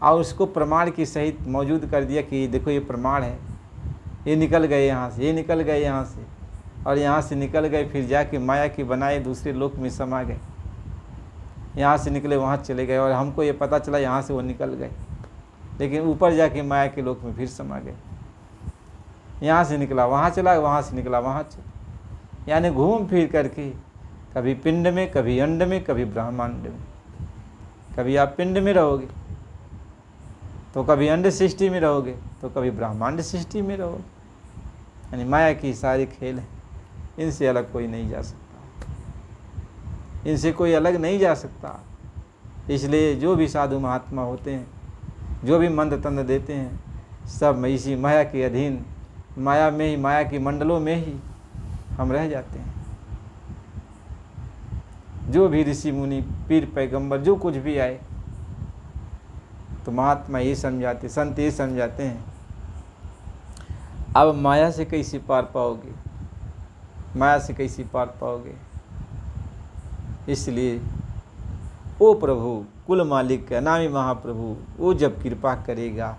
और उसको प्रमाण की सहित मौजूद कर दिया कि देखो ये प्रमाण है, ये निकल गए यहाँ से, ये निकल गए यहाँ से, और यहाँ से निकल गए फिर जाके माया की बनाए दूसरे लोक में समा गए। यहाँ से निकले वहाँ चले गए, और हमको ये पता चला यहाँ से वो निकल गए, लेकिन ऊपर जाके माया के लोक में फिर समा गए। यहाँ से निकला वहाँ चला, वहाँ से निकला वहाँ चला, यानी घूम फिर करके कभी पिंड में, कभी अंड में, कभी ब्रह्मांड में। कभी आप पिंड में रहोगे तो कभी अंड सृष्टि में रहोगे, तो कभी ब्रह्मांड सृष्टि में रहोगे। यानी माया की सारी खेल है, इनसे अलग कोई नहीं जा सकता, इनसे कोई अलग नहीं जा सकता। इसलिए जो भी साधु महात्मा होते हैं, जो भी मंत्र तंत्र देते हैं, सब इसी माया के अधीन, माया में ही, माया की मंडलों में ही हम रह जाते हैं। जो भी ऋषि मुनि पीर पैगंबर जो कुछ भी आए तो महात्मा ये समझाते, संत ये समझाते हैं, अब माया से कैसे पार पाओगे, माया से कैसे पार पाओगे। इसलिए ओ प्रभु कुल मालिक का नामी महाप्रभु, वो जब कृपा करेगा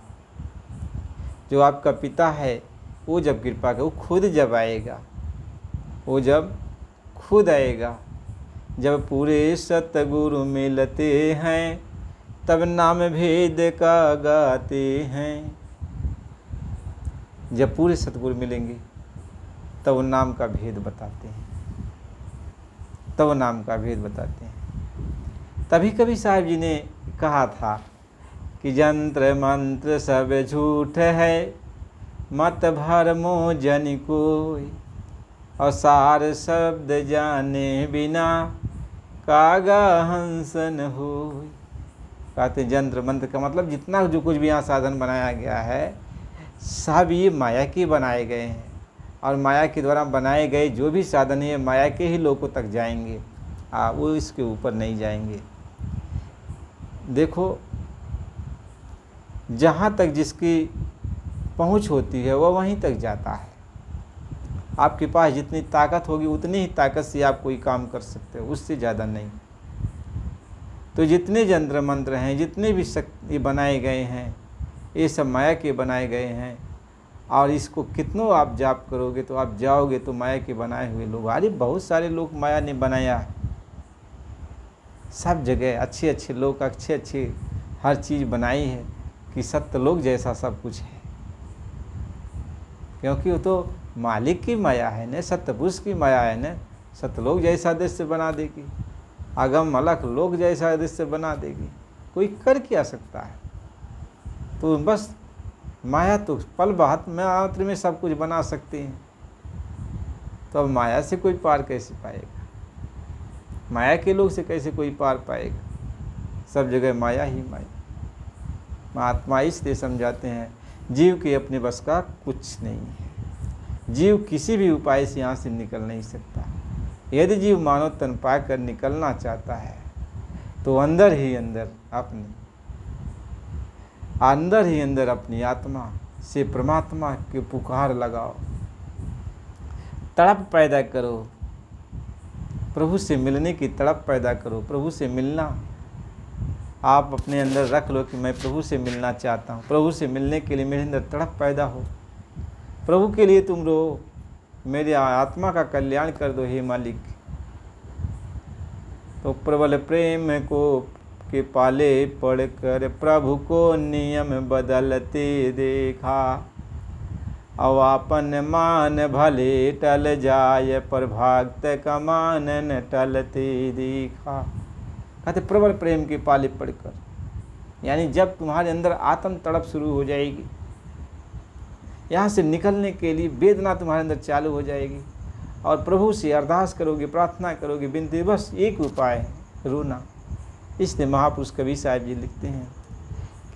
जो आपका पिता है वो जब कृपा करे, वो खुद जब आएगा, वो जब खुद आएगा, जब पूरे सतगुरु मिलते हैं तब नाम भेद का गाते हैं। जब पूरे सतगुरु मिलेंगे तब वो नाम का भेद बताते हैं, तब वो नाम का भेद बताते हैं। तभी कबीर साहब जी ने कहा था कि जंत्र मंत्र सब झूठ है, मत भरमो जन कोई, और सार शब्द जाने बिना कागा हंसन होय। कहते जंत्र मंत्र का मतलब जितना जो कुछ भी यहाँ साधन बनाया गया है सब ये माया के बनाए गए हैं, और माया के द्वारा बनाए गए जो भी साधन है माया के ही लोगों तक जाएंगे, वो इसके ऊपर नहीं जाएंगे। देखो जहाँ तक जिसकी पहुँच होती है वह वहीं तक जाता है। आपके पास जितनी ताकत होगी उतनी ही ताकत से आप कोई काम कर सकते हो, उससे ज़्यादा नहीं। तो जितने यंत्र मंत्र हैं, जितने भी शक्ति बनाए गए हैं, ये सब माया के बनाए गए हैं, और इसको कितनों आप जाप करोगे तो आप जाओगे तो माया के बनाए हुए लोग। अरे बहुत सारे लोग माया ने बनाया है, सब जगह अच्छे अच्छे लोग अच्छे अच्छे हर चीज़ बनाई है कि सत्यलोक जैसा सब कुछ है, क्योंकि वो तो मालिक की माया है न, सत्यपुरुष की माया है न। सत्यलोक जैसा दृश्य बना देगी, अगम अलख लोक जैसा दृश्य बना देगी, कोई कर क्या सकता है। तो बस माया तो पल मात्र में सब कुछ बना सकती हैं, तो अब माया से कोई पार कैसे पाएगा, माया के लोग से कैसे कोई पार पाएगा। सब जगह माया ही माया। महात्मा इसलिए समझाते हैं जीव के अपने बस का कुछ नहीं है, जीव किसी भी उपाय से यहाँ से निकल नहीं सकता। यदि जीव मानव तन पाकर निकलना चाहता है तो अंदर ही अंदर अपनी आत्मा से परमात्मा की पुकार लगाओ, तड़प पैदा करो, प्रभु से मिलने की तड़प पैदा करो। प्रभु से मिलना आप अपने अंदर रख लो कि मैं प्रभु से मिलना चाहता हूँ, प्रभु से मिलने के लिए मेरे अंदर तड़प पैदा हो, प्रभु के लिए तुम रो, मेरी आत्मा का कल्याण कर दो हे मालिक। तो प्रबल प्रेम को के पाले पढ़कर प्रभु को नियम बदलते देखा, अब आपन मान भले टल जाय पर भक्त का मान न टलते देखा। कहते प्रबल प्रेम के पाले पढ़कर, यानी जब तुम्हारे अंदर आत्म तड़प शुरू हो जाएगी, यहाँ से निकलने के लिए वेदना तुम्हारे अंदर चालू हो जाएगी, और प्रभु से अरदास करोगे, प्रार्थना करोगे, विनती, बस एक उपाय है, रोना। इसलिए महापुरुष कबीर साहब जी लिखते हैं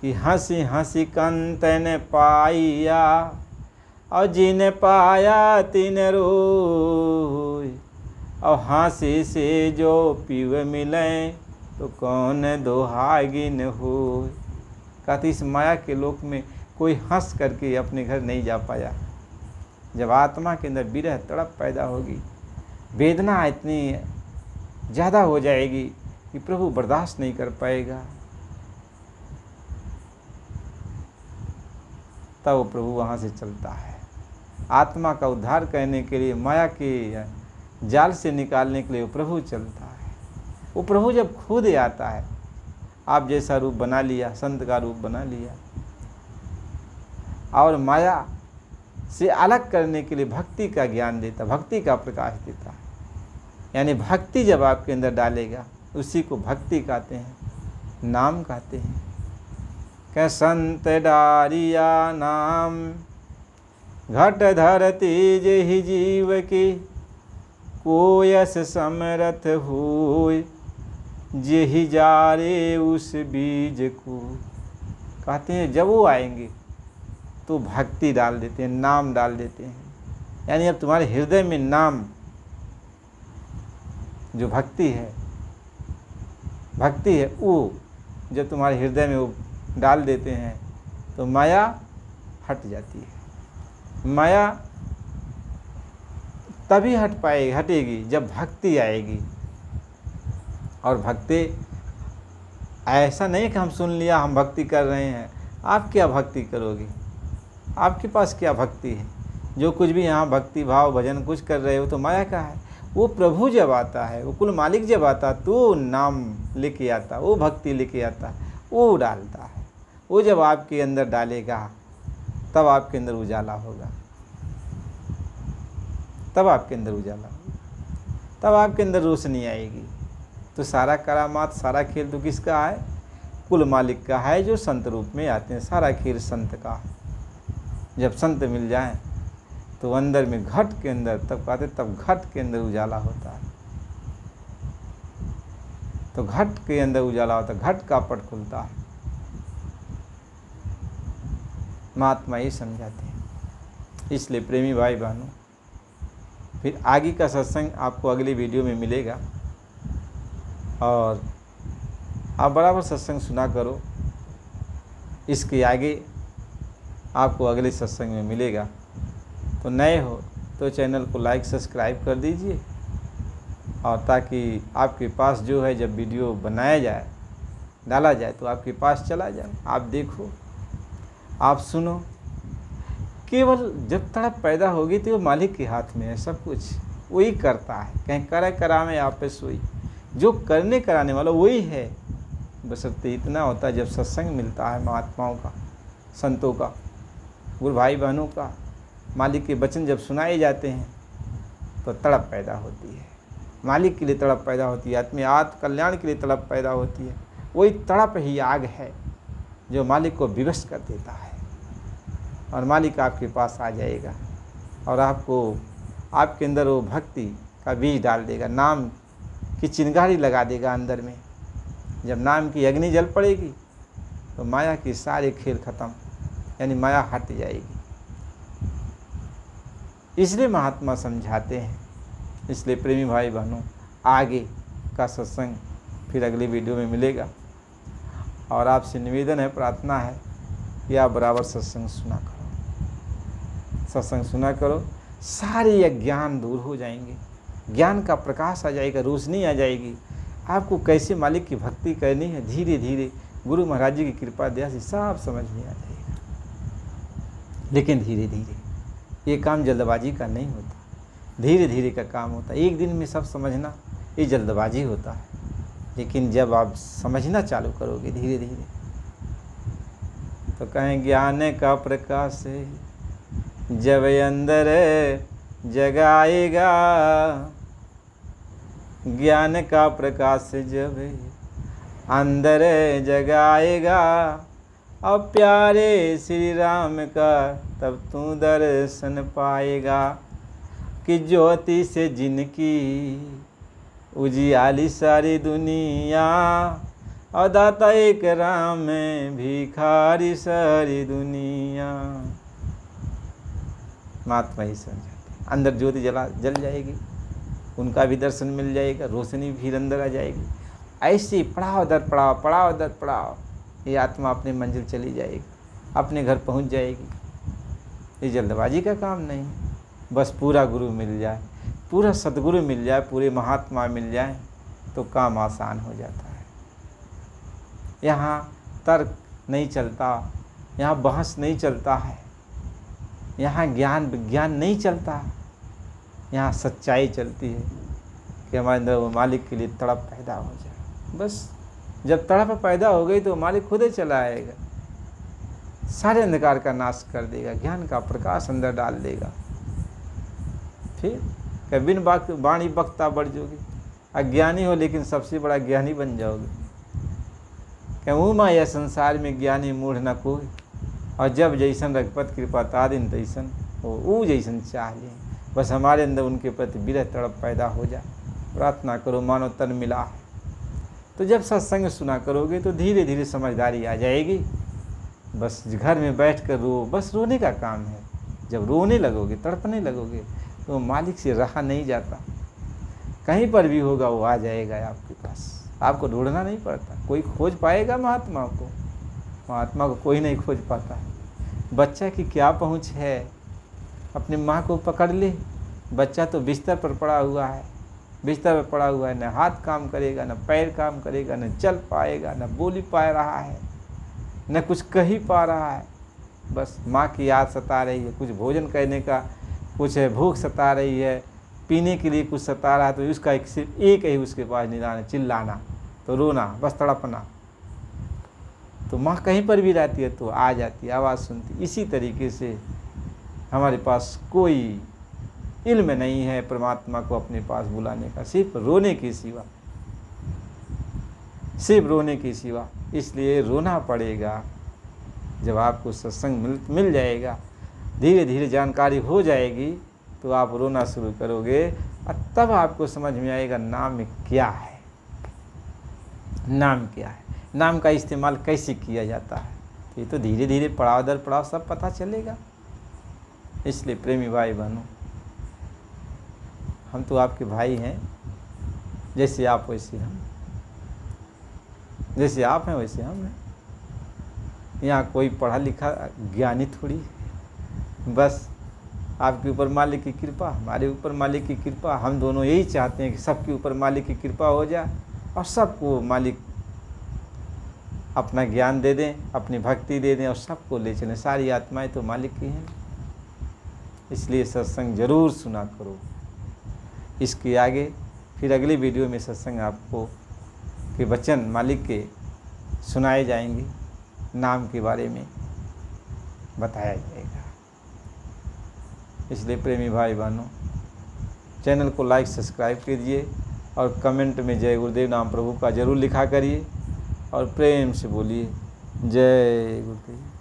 कि हंसी हंसी कंतन पाइया, और जिन पाया तिन रोय, और हंसी से जो पीव मिले तो कौन दोहागिन होय। कहते इस माया के लोक में कोई हंस करके अपने घर नहीं जा पाया। जब आत्मा के अंदर विरह तड़प पैदा होगी, वेदना इतनी ज़्यादा हो जाएगी कि प्रभु बर्दाश्त नहीं कर पाएगा, तब वो प्रभु वहाँ से चलता है। आत्मा का उद्धार करने के लिए, माया के जाल से निकालने के लिए वो प्रभु चलता है। वो प्रभु जब खुद आता है, आप जैसा रूप बना लिया, संत का रूप बना लिया, और माया से अलग करने के लिए भक्ति का ज्ञान देता, भक्ति का प्रकाश देता। यानी भक्ति जब आपके अंदर डालेगा, उसी को भक्ति कहते हैं, नाम कहते हैं। कह संत डारिया नाम घट धरती जेहि जीव की, कोयस समरथ होय जेहि जारे उस बीज को। कहते हैं जब वो आएंगे तो भक्ति डाल देते हैं, नाम डाल देते हैं। यानी अब तुम्हारे हृदय में नाम, जो भक्ति है वो जब तुम्हारे हृदय में वो डाल देते हैं तो माया हट जाती है। माया तभी हटेगी जब भक्ति आएगी। और भक्ति ऐसा नहीं कि हम सुन लिया हम भक्ति कर रहे हैं। आप क्या भक्ति करोगे? आपके पास क्या भक्ति है? जो कुछ भी यहाँ भक्ति भाव भजन कुछ कर रहे हो तो माया का है। वो प्रभु जब आता है, वो कुल मालिक जब आता तो नाम लेके आता, वो भक्ति लेके आता, वो डालता है। वो जब आपके अंदर डालेगा तब आपके अंदर उजाला होगा, तब आपके अंदर उजाला होगा, तब आपके अंदर रोशनी आएगी। तो सारा करामात, सारा खेल तो किसका है? कुल मालिक का है, जो संत रूप में आते हैं। सारा खेल संत का है। जब संत मिल जाएं तो अंदर में घट के अंदर, तब कहते तब घट के अंदर उजाला होता है। तो घट के अंदर उजाला होता है, घट का पट खुलता है। महात्मा ये समझाते हैं। इसलिए प्रेमी भाई बहनों, फिर आगे का सत्संग आपको अगली वीडियो में मिलेगा और आप बराबर सत्संग सुना करो। इसके आगे आपको अगले सत्संग में मिलेगा। तो नए हो तो चैनल को लाइक सब्सक्राइब कर दीजिए, और ताकि आपके पास जो है जब वीडियो बनाया जाए, डाला जाए, तो आपके पास चला जाए, आप देखो, आप सुनो। केवल जब तड़प पैदा होगी तो वो मालिक के हाथ में है सब कुछ, वही करता है। कहीं करे करावे आपे सोई, जो करने कराने वाला वही है। बशर्ते इतना होता है, जब सत्संग मिलता है महात्माओं का, संतों का, गुरु भाई बहनों का, मालिक के वचन जब सुनाए जाते हैं तो तड़प पैदा होती है। मालिक के लिए तड़प पैदा होती है, आत्मीय आत्म कल्याण के लिए तड़प पैदा होती है। वही तड़प ही आग है जो मालिक को विवश कर देता है, और मालिक आपके पास आ जाएगा और आपको, आपके अंदर वो भक्ति का बीज डाल देगा, नाम की चिंगारी लगा देगा अंदर में। जब नाम की अग्नि जल पड़ेगी तो माया की सारे खेल खत्म, यानी माया हट जाएगी। इसलिए महात्मा समझाते हैं। इसलिए प्रेमी भाई बहनों, आगे का सत्संग फिर अगली वीडियो में मिलेगा, और आपसे निवेदन है, प्रार्थना है कि आप बराबर सत्संग सुना करो, सत्संग सुना करो। सारे अज्ञान दूर हो जाएंगे, ज्ञान का प्रकाश आ जाएगा, रोशनी आ जाएगी। आपको कैसे मालिक की भक्ति करनी है, धीरे धीरे गुरु महाराज जी की कृपा दया से सब समझ में आ जाएगा। लेकिन धीरे धीरे, ये काम जल्दबाजी का नहीं होता, धीरे धीरे का काम होता है। एक दिन में सब समझना ये जल्दबाजी होता है, लेकिन जब आप समझना चालू करोगे धीरे धीरे, तो कहें ज्ञान का प्रकाश जब अंदर जगाएगा, ज्ञान का प्रकाश जब अंदर जगाएगा, अब प्यारे श्री राम का तब तू दर्शन पाएगा। कि ज्योति से जिनकी उजियाली सारी दुनिया, और दाता एक राम में भिखारी सारी दुनिया। महात्मा ही समझाते, अंदर ज्योति जल जाएगी, उनका भी दर्शन मिल जाएगा, रोशनी भी अंदर आ जाएगी। ऐसे पड़ाव दर पड़ाव, पड़ाव दर पड़ाव, ये आत्मा अपनी मंजिल चली जाएगी, अपने घर पहुंच जाएगी। ये जल्दबाजी का काम नहीं, बस पूरा गुरु मिल जाए, पूरा सद्गुरु मिल जाए, पूरे महात्मा मिल जाए तो काम आसान हो जाता है। यहाँ तर्क नहीं चलता, यहाँ बहस नहीं चलता है, यहाँ ज्ञान विज्ञान नहीं चलता, यहाँ सच्चाई चलती है कि हमारे अंदर वो मालिक के लिए तड़प पैदा हो जाए। बस जब तड़प पैदा हो गई तो मालिक खुद ही चला आएगा, सारे अंधकार का नाश कर देगा, ज्ञान का प्रकाश अंदर डाल देगा। फिर क्या बिन वाणी बक्ता बढ़ जाओगे, अज्ञानी हो लेकिन सबसे बड़ा ज्ञानी बन जाओगे। क्या माया संसार में ज्ञानी मूढ़ न कोई, और जब जैसन रघुपत कृपा तादिन तैसन वो जैसन चाह ले। बस हमारे अंदर उनके प्रति विरह तड़प पैदा हो जाए। प्रार्थना करो, मानो तन मिला है। तो जब सत्संग सुना करोगे तो धीरे धीरे समझदारी आ जाएगी। बस घर में बैठ कर रो, बस रोने का काम है। जब रोने लगोगे, तड़पने लगोगे, तो मालिक से रहा नहीं जाता। कहीं पर भी होगा वो आ जाएगा आपके पास, आपको ढूंढना नहीं पड़ता। कोई खोज पाएगा महात्मा को? महात्मा को कोई नहीं खोज पाता है। बच्चा की क्या पहुँच है, अपनी माँ को पकड़ ले। बच्चा तो बिस्तर पर पड़ा हुआ है, बिस्तर पर पड़ा हुआ है, न हाथ काम करेगा, न पैर काम करेगा, न चल पाएगा, न बोली पा रहा है, न कुछ कह ही पा रहा है। बस माँ की याद सता रही है, कुछ भोजन करने का कुछ है, भूख सता रही है, पीने के लिए कुछ सता रहा है, तो उसका सिर्फ एक ही उसके पास निदान है, चिल्लाना, तो रोना, बस तड़पना। तो माँ कहीं पर भी रहती है तो आ जाती, आवाज़ सुनती। इसी तरीके से हमारे पास कोई इल्म नहीं है परमात्मा को अपने पास बुलाने का, सिर्फ रोने के सिवा, सिर्फ रोने के सिवा। इसलिए रोना पड़ेगा। जब आपको सत्संग मिल जाएगा, धीरे धीरे जानकारी हो जाएगी, तो आप रोना शुरू करोगे और तब आपको समझ में आएगा नाम क्या है, नाम क्या है, नाम का इस्तेमाल कैसे किया जाता है। तो ये तो धीरे धीरे पड़ाव दर पड़ाव सब पता चलेगा। इसलिए प्रेमी भाई बहनों, हम तो आपके भाई हैं, जैसे आप वैसे हम, जैसे आप हैं वैसे हम हैं। यहाँ कोई पढ़ा लिखा ज्ञानी थोड़ी, बस आपके ऊपर मालिक की कृपा, हमारे ऊपर मालिक की कृपा। हम दोनों यही चाहते हैं कि सबके ऊपर मालिक की कृपा हो जाए और सबको मालिक अपना ज्ञान दे दें, अपनी भक्ति दे दें और सबको ले चलें। सारी आत्माएं तो मालिक की हैं। इसलिए सत्संग जरूर सुना करो। इसके आगे फिर अगली वीडियो में सत्संग आपको के वचन मालिक के सुनाए जाएंगे, नाम के बारे में बताया जाएगा। इसलिए प्रेमी भाई बहनों, चैनल को लाइक सब्सक्राइब कीजिए और कमेंट में जय गुरुदेव नाम प्रभु का जरूर लिखा करिए और प्रेम से बोलिए जय गुरुदेव।